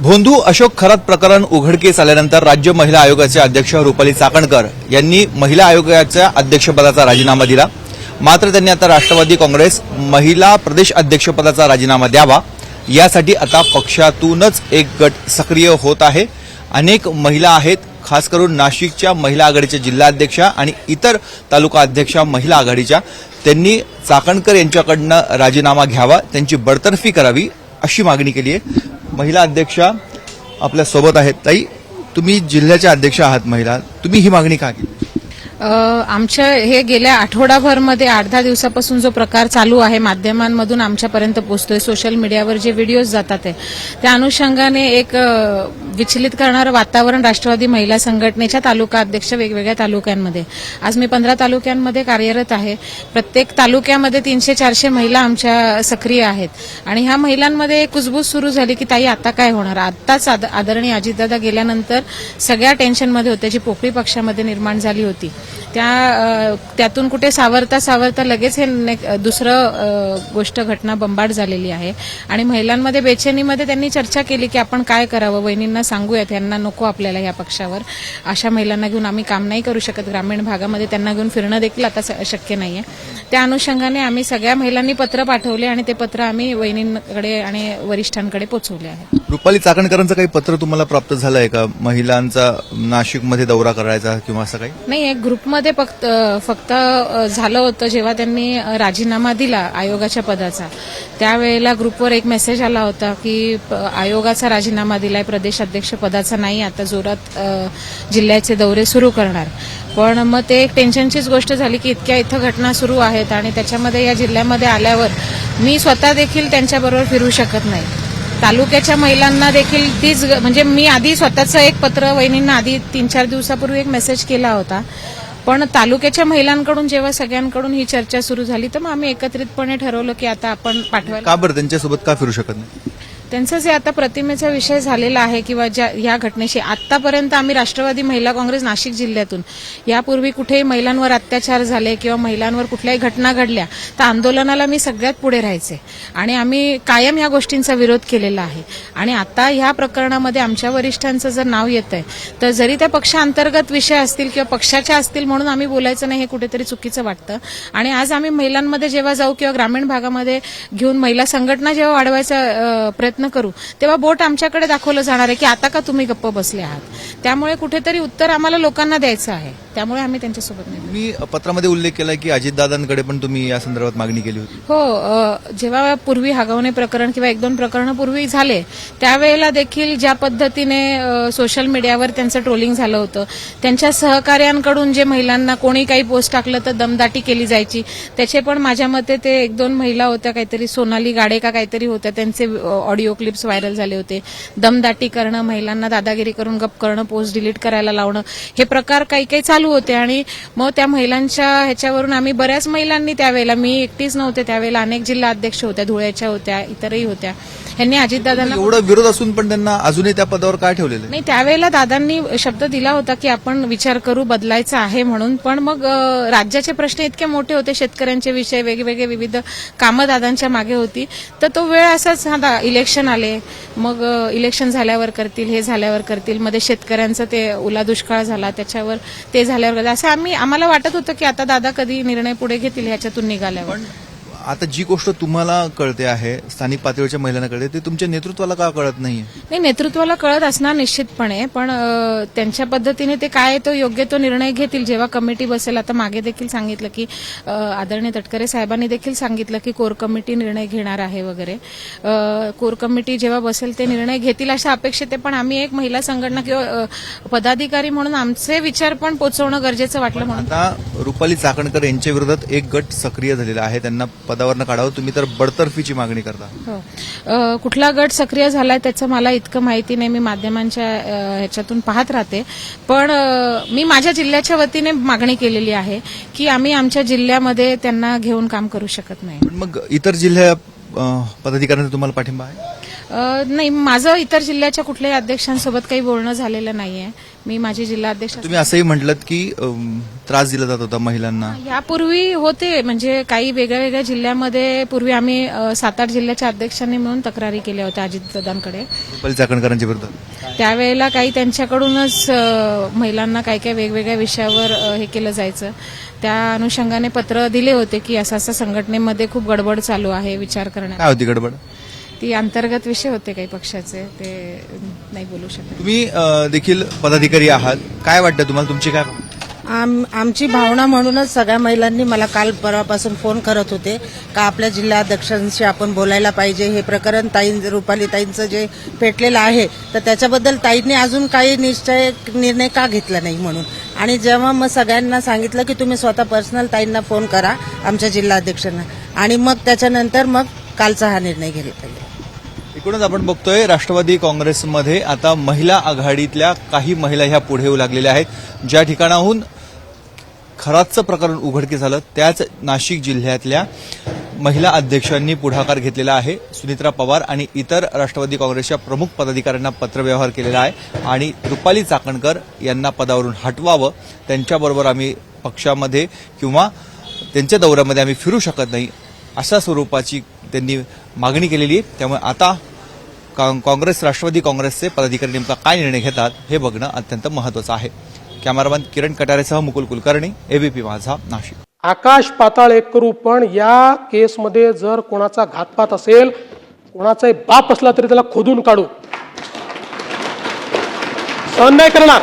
भोंदू अशोक खरात प्रकरण उघडकीस आल्यानंतर राज्य महिला आयोगाचे अध्यक्ष रुपाली चाकणकर यांनी महिला आयोगाच्या अध्यक्षपदाचा राजीनामा दिला। मात्र त्यांनी आता राष्ट्रवादी काँग्रेस महिला प्रदेश अध्यक्षपदाचा राजीनामा द्यावा यासाठी आता पक्षातूनच एक गट सक्रिय होत आहे। अनेक महिला आहेत, खास करून नाशिकच्या महिला आघाडीच्या जिल्हाध्यक्षा आणि इतर तालुका अध्यक्षा महिला आघाडीच्या, त्यांनी चाकणकर यांच्याकडनं राजीनामा घ्यावा, त्यांची बडतर्फी करावी अशी मागणी केली आहे। महिला अध्यक्षा आपल्या सोबत आहेत। ताई, तुम्ही जिल्ह्याच्या अध्यक्ष आहात महिला, तुम्ही ही मागणी का केली? आमच्या हे गेल्या आठवडाभरमध्ये 8-10 दिवसापासून जो प्रकार चालू आहे माध्यमांमधून आमच्यापर्यंत पोहोचतोय, सोशल मीडियावर जे व्हिडिओज जातात त्या अनुषंगाने एक विचलित करणारं वातावरण राष्ट्रवादी महिला संघटनेच्या तालुका अध्यक्ष वेगवेगळ्या तालुक्यांमध्ये, आज मी 15 तालुक्यांमध्ये कार्यरत आहे। प्रत्येक तालुक्यामध्ये 300-400 महिला आमच्या सक्रिय आहेत आणि ह्या महिलांमध्ये एक कुजबूज सुरू झाली की ताई आता काय होणार। आताच आदरणीय अजितदादा गेल्यानंतर सगळ्या टेन्शनमध्ये होते, जी पोकळी पक्षामध्ये निर्माण झाली होती त्यातून कुठे सावरता लगेच हे दुसरं गोष्ट घटना बंबाड झालेली आहे आणि महिलांमध्ये बेचैनीमध्ये त्यांनी चर्चा केली की आपण काय करावं, वहिनींना सांगूयात यांना नको आपल्याला या पक्षावर, अशा महिलांना घेऊन आम्ही काम नाही करू शकत, ग्रामीण भागामध्ये त्यांना घेऊन फिरणं देखील आता शक्य नाहीये। त्या अनुषंगाने आम्ही सगळ्या महिलांनी पत्र पाठवले आणि ते पत्र आम्ही वहिनींकडे आणि वरिष्ठांकडे पोहोचवले आहे। रुपाली चाकणकरांचं काही पत्र तुम्हाला प्राप्त झालं आहे का, महिलांचा नाशिकमध्ये दौरा करायचा किंवा असं काही? नाही, एक ग्रुपमध्ये फक्त झालं होतं जेव्हा त्यांनी राजीनामा दिला आयोगाच्या पदाचा, त्यावेळेला ग्रुपवर एक मेसेज आला होता की आयोगाचा राजीनामा दिलाय, प्रदेश अध्यक्ष पदाचा नाही, आता जोरात जिल्ह्याचे दौरे सुरू करणार। पण मग ते एक टेन्शनचीच गोष्ट झाली की इतक्या इथं घटना सुरू आहेत आणि त्याच्यामध्ये या जिल्ह्यामध्ये आल्यावर मी स्वतः देखील त्यांच्याबरोबर फिरू शकत नाही। तालुक्याच्या महिलांना देखील तीच, म्हणजे मी आधी स्वतःचं एक पत्र वहिनींना आधी 3-4 दिवसापूर्वी एक मेसेज केला होता, पण तालुक्याच्या महिलांकडून जेव्हा सगळ्यांकडून ही चर्चा सुरू झाली तर मग आम्ही एकत्रितपणे ठरवलं की आता आपण पाठवायला। का बरं त्यांच्यासोबत का फिरू शकत नाही? त्यांचं जे आता प्रतिमेचा विषय झालेला आहे किंवा या घटनेशी आतापर्यंत आम्ही राष्ट्रवादी महिला काँग्रेस नाशिक जिल्ह्यातून यापूर्वी कुठेही महिलांवर अत्याचार झाले किंवा महिलांवर कुठल्याही घटना घडल्या तर आंदोलनाला मी सगळ्यात पुढे राहायचे आणि आम्ही कायम या गोष्टींचा विरोध केलेला आहे। आणि आता ह्या प्रकरणामध्ये आमच्या वरिष्ठांचं जर नाव येतंय तर जरी त्या पक्षांतर्गत विषय असतील किंवा पक्षाच्या असतील म्हणून आम्ही बोलायचं नाही, हे कुठेतरी चुकीचं वाटतं। आणि आज आम्ही महिलांमध्ये जेव्हा जाऊ किंवा ग्रामीण भागामध्ये घेऊन महिला संघटना जेव्हा वाढवायचा प्रयत्न करू तेव्हा बोट आमच्याकडे दाखवलं जाणार आहे की आता का तुम्ही गप्प बसले आहात। त्यामुळे कुठेतरी उत्तर आम्हाला लोकांना द्यायचं आहे, त्यामुळे आम्ही त्यांच्यासोबत नाही। मी पत्रामध्ये उल्लेख केला की अजितदादांकडे पण तुम्ही या संदर्भात मागणी केली होती। हो, जेव्हा पूर्वी हागवणे प्रकरण किंवा 1-2 प्रकरणं पूर्वी झाले त्यावेळेला देखील ज्या पद्धतीने सोशल मीडियावर त्यांचं ट्रोलिंग झालं होतं, त्यांच्या सहकार्यांकडून जे महिलांना कोणी काही पोस्ट टाकलं तर दमदाटी केली जायची, त्याचे पण माझ्या मते ते 1-2 महिला होत्या, काहीतरी सोनाली गाडे का काहीतरी होत्या, त्यांचे ऑडिओ क्लिप्स व्हायरल झाले होते। दमदाटी करणं, महिलांना दादागिरी करून गप करणं, पोस्ट डिलीट करायला लावणं, हे प्रकार काही चालू होते। आणि मग त्या महिलांच्या ह्याच्यावरून आम्ही बऱ्याच महिलांनी त्यावेळेला, मी एकटीच नव्हते त्यावेळेला, अनेक जिल्हा अध्यक्ष होत्या, धुळ्याच्या होत्या, इतरही होत्या, यांनी अजितदादांना एवढा विरोध असून पण त्यांना अजूनही त्या पदावर काय ठेवलेलं नाही। त्यावेळेला दादांनी शब्द दिला होता की आपण विचार करू, बदलायचं आहे म्हणून, पण मग राज्याचे प्रश्न इतके मोठे होते, शेतकऱ्यांचे विषय, वेगवेगळे विविध कामं दादांच्या मागे होती, तर तो वेळ असाच, इलेक्शन आले, मग इलेक्शन झाल्यावर करतील, हे झाल्यावर करतील, मध्ये शेतकऱ्यांचं ते ओला दुष्काळ झाला त्याच्यावर ते झाल्यावर, असं आम्हाला वाटत होतं की आता दादा कधी निर्णय पुढे घेतील ह्याच्यातून निघाल्यावर। आता जी गोष्ट तुम्हाला कळते आहे, स्थानिक पातळीच्या महिलांना कळते, ते तुमच्या नेतृत्वाला का कळत नाहीये? नाही, नेतृत्वाला कळत असणार निश्चितपणे, पण त्यांच्या पद्धतीने ते काय तो योग्य तो निर्णय घेतील जेव्हा कमिटी बसेल। आता मागे देखील सांगितलं की आदरणीय तटकरे साहेबांनी देखील सांगितलं की कोर कमिटी निर्णय घेणार आहे वगैरे, कोर कमिटी जेव्हा बसेल ते निर्णय घेतील अशा अपेक्षित आहे। पण आम्ही एक महिला संघटना किंवा पदाधिकारी म्हणून आमचे विचार पण पोहोचवणं गरजेचं वाटलं म्हणून आता रुपाली चाकणकर यांच्या विरोधात एक गट सक्रिय झालेला आहे, त्यांना पदावर काढावं, तुम्ही तर बडतर्फीची मागणी करता। हो, कुठला गट सक्रिय झालाय त्याचं मला इतकं माहिती नाही, मी माध्यमांच्या ह्याच्यातून पाहत राहते, पण मी माझ्या जिल्ह्याच्या वतीने मागणी केलेली आहे की आम्ही आमच्या जिल्ह्यामध्ये त्यांना घेऊन काम करू शकत नाही। मग इतर जिल्ह्या पदाधिकाऱ्यांचा तुम्हाला पाठिंबा आहे? नाही, माझं इतर जिल्ह्याच्या कुठल्याही अध्यक्षांसोबत काही बोलणं झालेलं नाहीये. मी माझे जिल्हा अध्यक्ष तुम्ही असंही म्हटलं की त्रास दिला जात होता महिलांना. यापूर्वी होते, म्हणजे काही वेगळ्या वेगळ्या जिल्ह्यामध्ये पूर्वी आम्ही 7-8 जिल्ह्याच्या अध्यक्षांनी मिळून तक्रारी केल्या होत्या अजितदादांकडे. रुपाली चाकणकरांच्या विरोधात त्यावेळेला काही त्यांच्याकडूनच महिलांना काही काही वेगवेगळ्या विषयावर हे केलं जायचं. त्या अनुषंगाने पत्र दिले होते की असं असं संघटनेमध्ये खूप गडबड चालू आहे, विचार करण्यात. काय होती गडबड? ती अंतर्गत विषय होते काही पक्षाचे, ते नाही बोलू शकत. तुम्ही देखील पदाधिकारी आहात, काय वाटतं तुम्हाला, तुमची काय? आमची भावना म्हणूनच सगळ्या महिलांनी मला काल परवापासून फोन करत होते का आपल्या जिल्हाध्यक्षांशी आपण बोलायला पाहिजे. हे प्रकरण रुपाली ताईंचं जे पेटलेलं आहे तर त्याच्याबद्दल ताईंनी अजून काही निर्णय का घेतला नाही म्हणून. आणि जेव्हा मग सगळ्यांना सांगितलं की तुम्ही स्वतः पर्सनल ताईंना फोन करा आमच्या जिल्हाध्यक्षांना, आणि मग त्याच्यानंतर मग कालचा हा निर्णय घेतला पाहिजे. एकूणच आपण बघतोय राष्ट्रवादी काँग्रेसमध्ये आता महिला आघाडीतल्या काही महिला ह्या पुढे येऊ लागलेल्या आहेत. ज्या ठिकाणाहून खराचं प्रकरण उघडकीस आलं त्याच नाशिक जिल्ह्यातल्या महिला अध्यक्षांनी पुढाकार घेतलेला आहे. सुनित्रा पवार आणि इतर राष्ट्रवादी काँग्रेसच्या प्रमुख पदाधिकाऱ्यांना पत्रव्यवहार केलेला आहे आणि रुपाली चाकणकर यांना पदावरून हटवावं, त्यांच्याबरोबर आम्ही पक्षामध्ये किंवा त्यांच्या दौऱ्यामध्ये आम्ही फिरू शकत नाही अशा स्वरूपाची त्यांनी मागणी केलेली आहे. त्यामुळे आता काँग्रेस राष्ट्रवादी काँग्रेसचे पदाधिकारी नेमका काय निर्णय घेतात हे बघणं अत्यंत महत्त्वाचं आहे. कॅमेरामॅन किरण कटारेसह मुकुल कुलकर्णी, एबीपी माझा, नाशिक. आकाश पाताळ एक करू, पण या केसमध्ये जर कोणाचा घातपात असेल, कोणाचाही बाप असला तरी त्याला खोदून काढू, सहन नाही करणार.